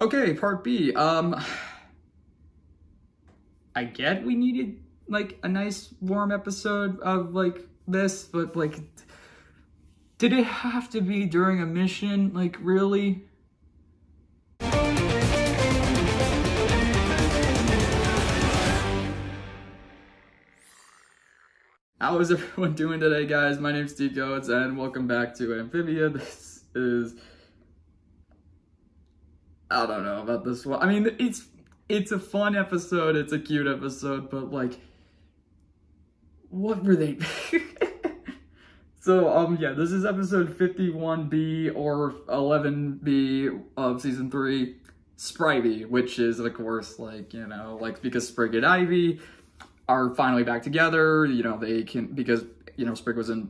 Okay, part B. I get we needed like a nice warm episode of like this, but like, did it have to be during a mission? Like, really? How is everyone doing today, guys? My name's Tico, and welcome back to Amphibia. This is... I don't know about this one. I mean, it's a fun episode, it's a cute episode, but like, what were they? So, yeah, this is episode 51B or 11B of season 3, Sprivy, which is, of course, like, you know, like, because Sprig and Ivy are finally back together, you know, they can, because, you know, Sprig was on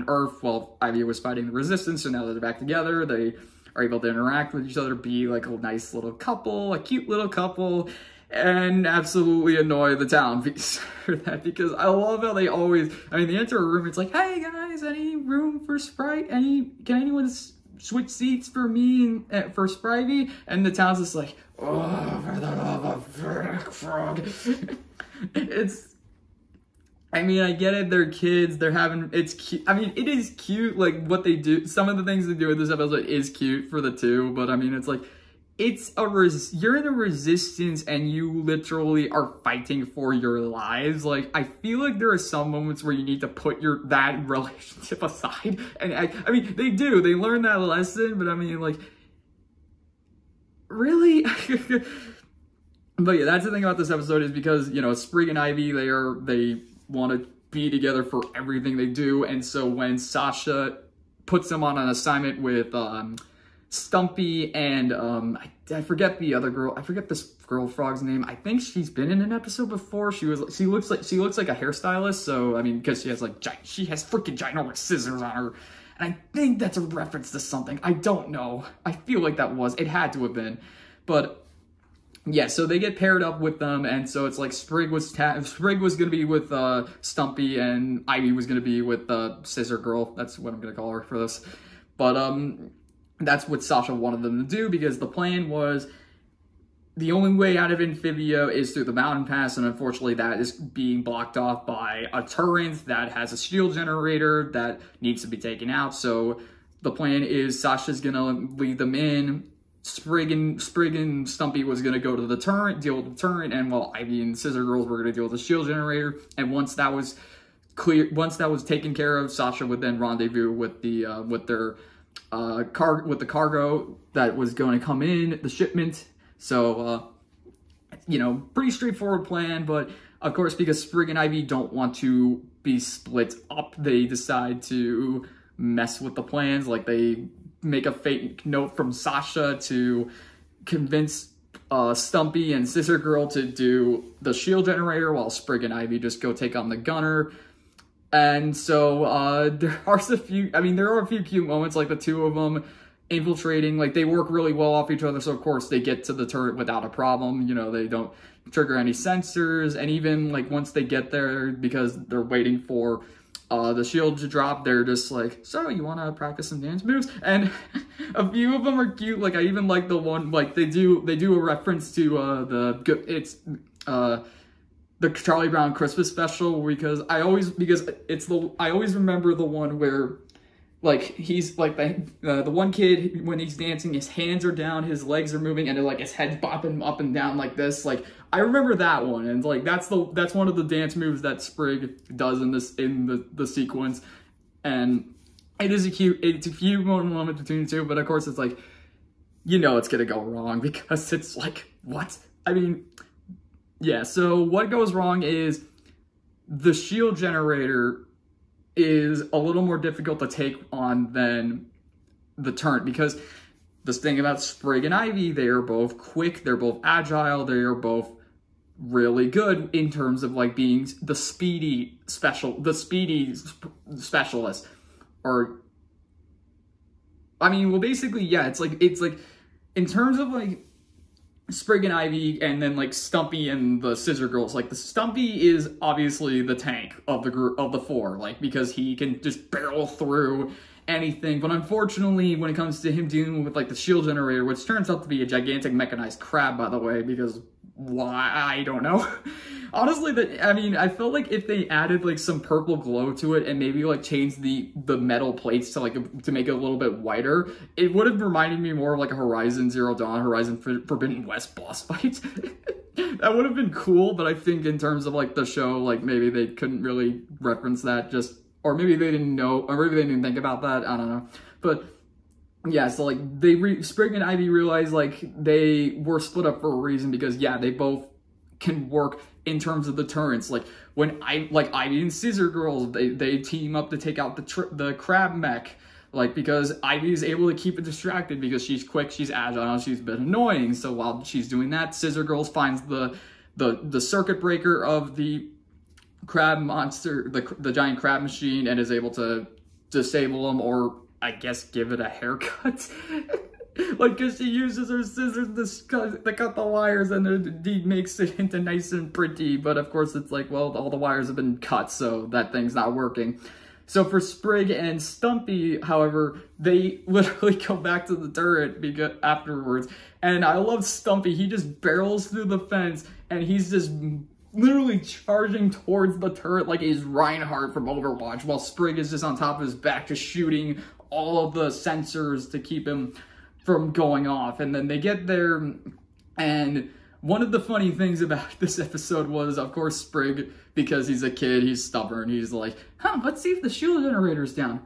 Earth while Ivy was fighting the Resistance, so now that they're back together, they are able to interact with each other, be like a nice little couple, a cute little couple, and absolutely annoy the town for that, because I love how they always, I mean, they enter a room, it's like, hey guys, any room for Sprite? Can anyone switch seats for me and for Sprivy? And the town's just like, oh, for the love of frog. I mean, I get it, they're kids, it's cute. I mean, it is cute, like, what they do. Some of the things they do in this episode is cute for the two, but I mean, it's like, you're in a resistance and you literally are fighting for your lives. Like, I feel like there are some moments where you need to put that relationship aside. And I mean, they learn that lesson, but I mean, like, really? But yeah, that's the thing about this episode is because, you know, Sprig and Ivy, they want to be together for everything they do. And so when Sasha puts them on an assignment with Stumpy and I forget the other girl. I forget this girl frog's name. I think she's been in an episode before. She looks like a hairstylist. So I mean, because she has freaking ginormous scissors on her, and I think that's a reference to something. I don't know. I feel like it had to have been, but. Yeah, so they get paired up with them, and so it's like Sprig was gonna be with Stumpy, and Ivy was gonna be with Scissor Girl. That's what I'm gonna call her for this. But that's what Sasha wanted them to do, because the plan was the only way out of Amphibia is through the mountain pass, and unfortunately that is being blocked off by a turret that has a shield generator that needs to be taken out. So the plan is Sasha's gonna lead them in. Sprig and Stumpy was going to go to the turret, deal with the turret, and while Ivy and Scissor Girls were going to deal with the shield generator. And once that was taken care of, Sasha would then rendezvous with the cargo that was going to come in, the shipment. So, you know, pretty straightforward plan, but of course, because Sprig and Ivy don't want to be split up, they decide to mess with the plans. Like, they make a fake note from Sasha to convince Stumpy and Scissor Girl to do the shield generator while Sprig and Ivy just go take on the gunner. And so there are a few cute moments, like the two of them infiltrating, like they work really well off each other. So of course they get to the turret without a problem. You know, they don't trigger any sensors. And even like once they get there, because they're waiting for the shield to drop, they're just like, so you want to practice some dance moves? And a few of them are cute. Like I even like the one, like they do a reference to the Charlie Brown Christmas special, because I always remember the one where like he's like the one kid, when he's dancing, his hands are down, his legs are moving, and like his head's bopping up and down like this. Like I remember that one, and like that's one of the dance moves that Sprig does in the sequence, and it's a cute moment between the two. But of course, it's like, you know, it's gonna go wrong, because it's like, what? I mean, yeah. So what goes wrong is the shield generator is a little more difficult to take on than the turret, because this thing about Sprig and Ivy, they are both quick, they're both agile, they are both really good in terms of like being the speedy specialist. Or I mean, well, basically, yeah, it's like in terms of like Sprig and Ivy, and then like Stumpy and the Scissor Girls. Like the Stumpy is obviously the tank of the group of the four, like because he can just barrel through anything. But unfortunately, when it comes to him dealing with like the shield generator, which turns out to be a gigantic mechanized crab, by the way, because why, I don't know. Honestly, I mean, I felt like if they added like some purple glow to it and maybe like changed the metal plates to like to make it a little bit whiter, it would have reminded me more of like a Horizon Zero Dawn, Horizon Forbidden West boss fight. That would have been cool, but I think in terms of like the show, like maybe they couldn't really reference that, just, or maybe they didn't know, or maybe they didn't think about that. I don't know, but. Yeah, so like Sprig and Ivy realized like they were split up for a reason, because yeah, they both can work in terms of the turrets. Like when Ivy and Scissor Girls, they team up to take out the crab mech. Like, because Ivy is able to keep it distracted because she's quick, she's agile, she's a bit annoying. So while she's doing that, Scissor Girls finds the circuit breaker of the crab monster, the giant crab machine, and is able to disable them, or I guess give it a haircut. Like, because she uses her scissors to cut the wires, and it makes it into nice and pretty. But of course, it's like, well, all the wires have been cut, so that thing's not working. So for Sprig and Stumpy, however, they literally go back to the turret afterwards. And I love Stumpy. He just barrels through the fence, and he's just literally charging towards the turret like he's Reinhardt from Overwatch, while Sprig is just on top of his back, just shooting all of the sensors to keep him from going off. And then they get there, and one of the funny things about this episode was, of course, Sprig, because he's a kid, he's stubborn, he's like, let's see if the shield generator's down.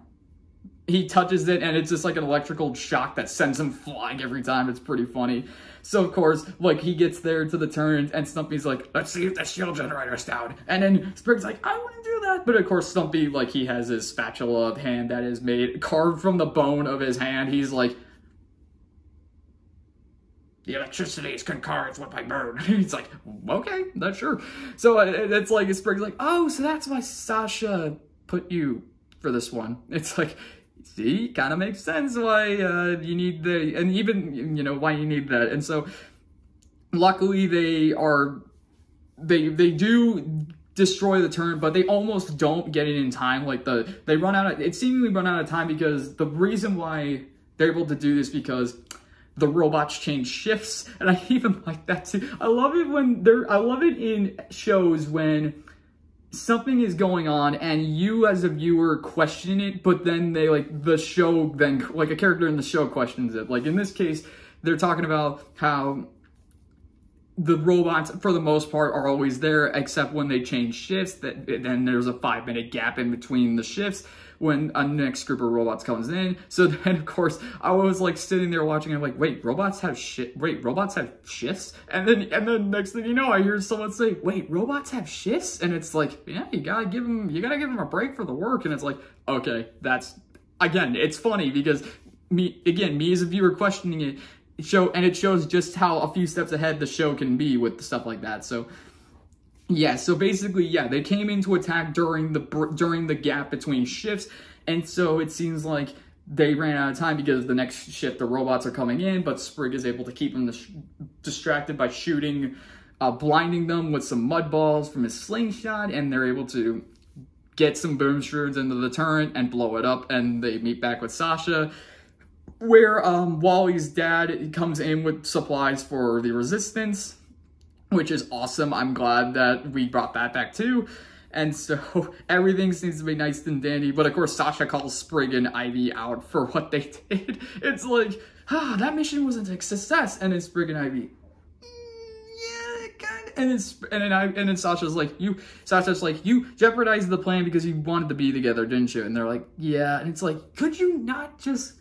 He touches it, and it's just like an electrical shock that sends him flying every time. It's pretty funny. So, of course, like, he gets there to the turret, and Stumpy's like, let's see if the shield generator's down. And then Sprig's like, I wouldn't do that. But, of course, Stumpy, like, he has his spatula hand that is carved from the bone of his hand. He's like, the electricity is concurrent with my burn. He's like, okay, that's sure. So it's like, Sprig's like, oh, so that's why Sasha put you for this one. It's like, see, kind of makes sense why you need and even, you know, why you need that. And so, luckily, they do destroy the turret, but they almost don't get it in time. Like, it seemingly run out of time, because the reason why they're able to do this, because the robots change shifts, and I even like that too. I love it in shows when something is going on and you as a viewer question it, but then they the show then a character in the show questions it. Like in this case, they're talking about how the robots for the most part are always there, except when they change shifts, then there's a 5-minute gap in between the shifts when a next group of robots comes in. So then, of course, I was like sitting there watching, I'm like, wait, robots have shifts? And then next thing you know, I hear someone say, wait, robots have shifts? And it's like, yeah, you gotta give them a break for the work. And it's like, okay, again, it's funny because me as a viewer questioning it, it shows just how a few steps ahead the show can be with stuff like that. So yeah, so basically, yeah, they came in to attack during the gap between shifts, and so it seems like they ran out of time because the next shift the robots are coming in, but Sprig is able to keep them distracted by shooting, blinding them with some mud balls from his slingshot, and they're able to get some boom shrooms into the turret and blow it up, and they meet back with Sasha, where Wally's dad comes in with supplies for the resistance, which is awesome. I'm glad that we brought that back too. And so everything seems to be nice and dandy. But of course, Sasha calls Sprig and Ivy out for what they did. It's like, that mission wasn't a success. And then Sprig and Ivy, yeah, kind of. And then Sasha's like, you jeopardized the plan because you wanted to be together, didn't you? And they're like, yeah. And it's like, could you not just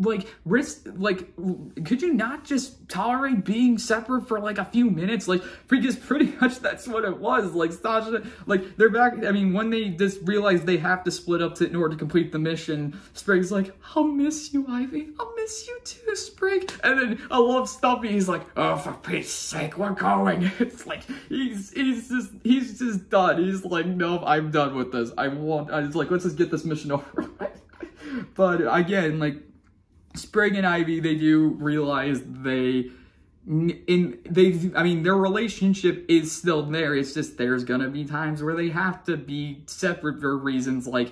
could you not just tolerate being separate for like a few minutes? Like, because pretty much that's what it was. Like, Sasha, like, they're back. I mean, when they just realize they have to split up in order to complete the mission, Sprig's like, I'll miss you, Ivy. I'll miss you too, Sprig. And then I love Stumpy. He's like, oh, for Pete's sake, we're going. It's like, he's just done. He's like, nope, I'm done with this. I was like, let's just get this mission over. But again, like, Sprig and Ivy, they do realize their relationship is still there. It's just there's gonna be times where they have to be separate for reasons like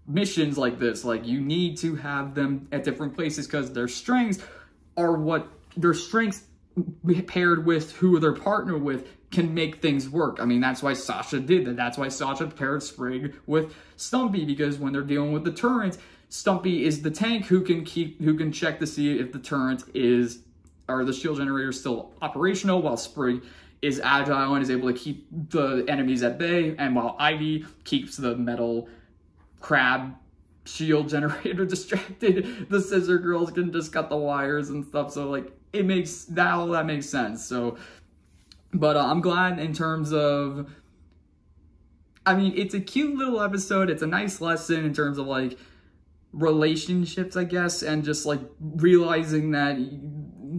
missions like this. Like, you need to have them at different places because their strengths paired with who they're partnered with can make things work. I mean, that's why Sasha did that. That's why Sasha paired Sprig with Stumpy, because when they're dealing with the turrets, Stumpy is the tank who can check to see if the turret or the shield generator is still operational, while Sprig is agile and is able to keep the enemies at bay, and while Ivy keeps the metal crab shield generator distracted, the scissor girls can just cut the wires and stuff. So like, all that makes sense. So, but I'm glad in terms of, I mean, it's a cute little episode. It's a nice lesson in terms of like relationships, I guess, and just like realizing that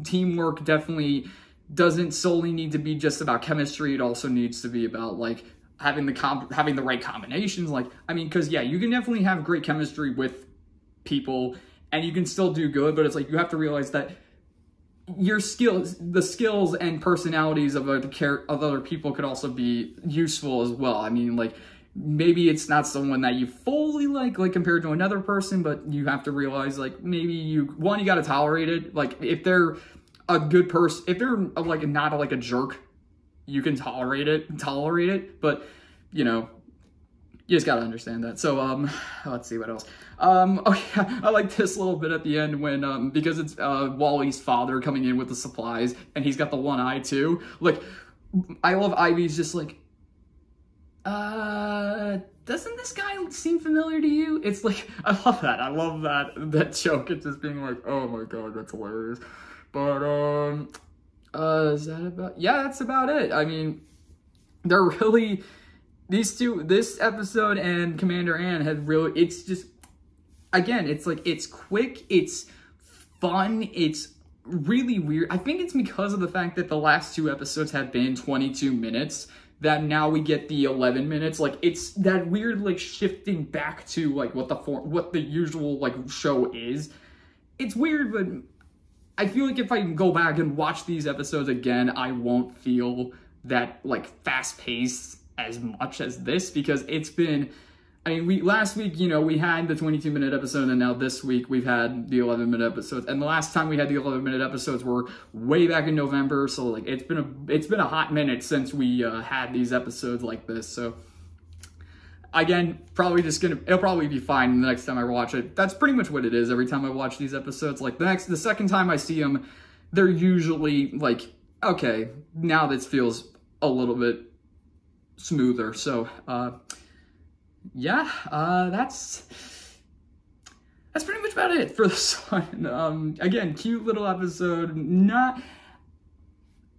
teamwork definitely doesn't solely need to be just about chemistry. It also needs to be about like having the right combinations. Like, I mean, because yeah, you can definitely have great chemistry with people and you can still do good, but it's like you have to realize that your skills, the skills and personalities of other people could also be useful as well. I mean, like, maybe it's not someone that you fully like compared to another person, but you have to realize, like, maybe you got to tolerate it. Like, if they're a good person, if they're like not like a jerk, you can tolerate it, but you know, you just got to understand that. So, let's see what else. Oh yeah, I like this little bit at the end when, because it's, Wally's father coming in with the supplies and he's got the one eye too. Like, I love Ivy's just like, doesn't this guy seem familiar to you? It's like, I love that joke. It's just being like, oh my God, that's hilarious. But, is that about, yeah, that's about it. I mean, they're really, this episode and Commander Ann have really, it's just, again, it's like, it's quick, it's fun, it's really weird. I think it's because of the fact that the last two episodes have been 22 minutes that now we get the 11 minutes. Like, it's that weird, like, shifting back to, like, what the usual, like, show is. It's weird, but I feel like if I go back and watch these episodes again, I won't feel that, like, fast-paced as much as this, because it's been, I mean, last week, you know, we had the 22-minute episode, and now this week we've had the 11-minute episodes. And the last time we had the 11-minute episodes were way back in November, so like it's been a hot minute since we had these episodes like this. So again, it'll probably be fine the next time I watch it. That's pretty much what it is every time I watch these episodes. Like the second time I see them, they're usually like, okay, now this feels a little bit smoother. So yeah, that's pretty much about it for this one. Again, cute little episode.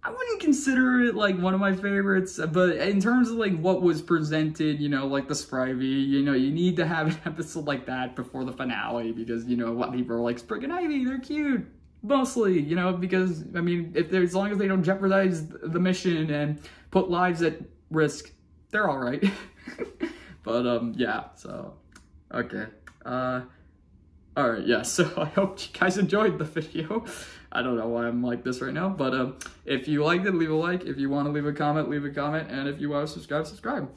I wouldn't consider it like one of my favorites, but in terms of like what was presented, you know, like the Sprivy, you know, you need to have an episode like that before the finale, because, you know, what people are like, Sprig and Ivy, they're cute, mostly, you know, because, I mean, as long as they don't jeopardize the mission and put lives at risk, they're all right. But, yeah, so, okay. Alright, yeah, so I hope you guys enjoyed the video. I don't know why I'm like this right now, but if you liked it, leave a like. If you want to leave a comment, and if you want to subscribe.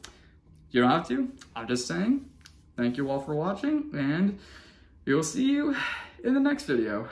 You don't have to. I'm just saying. Thank you all for watching, and we'll see you in the next video.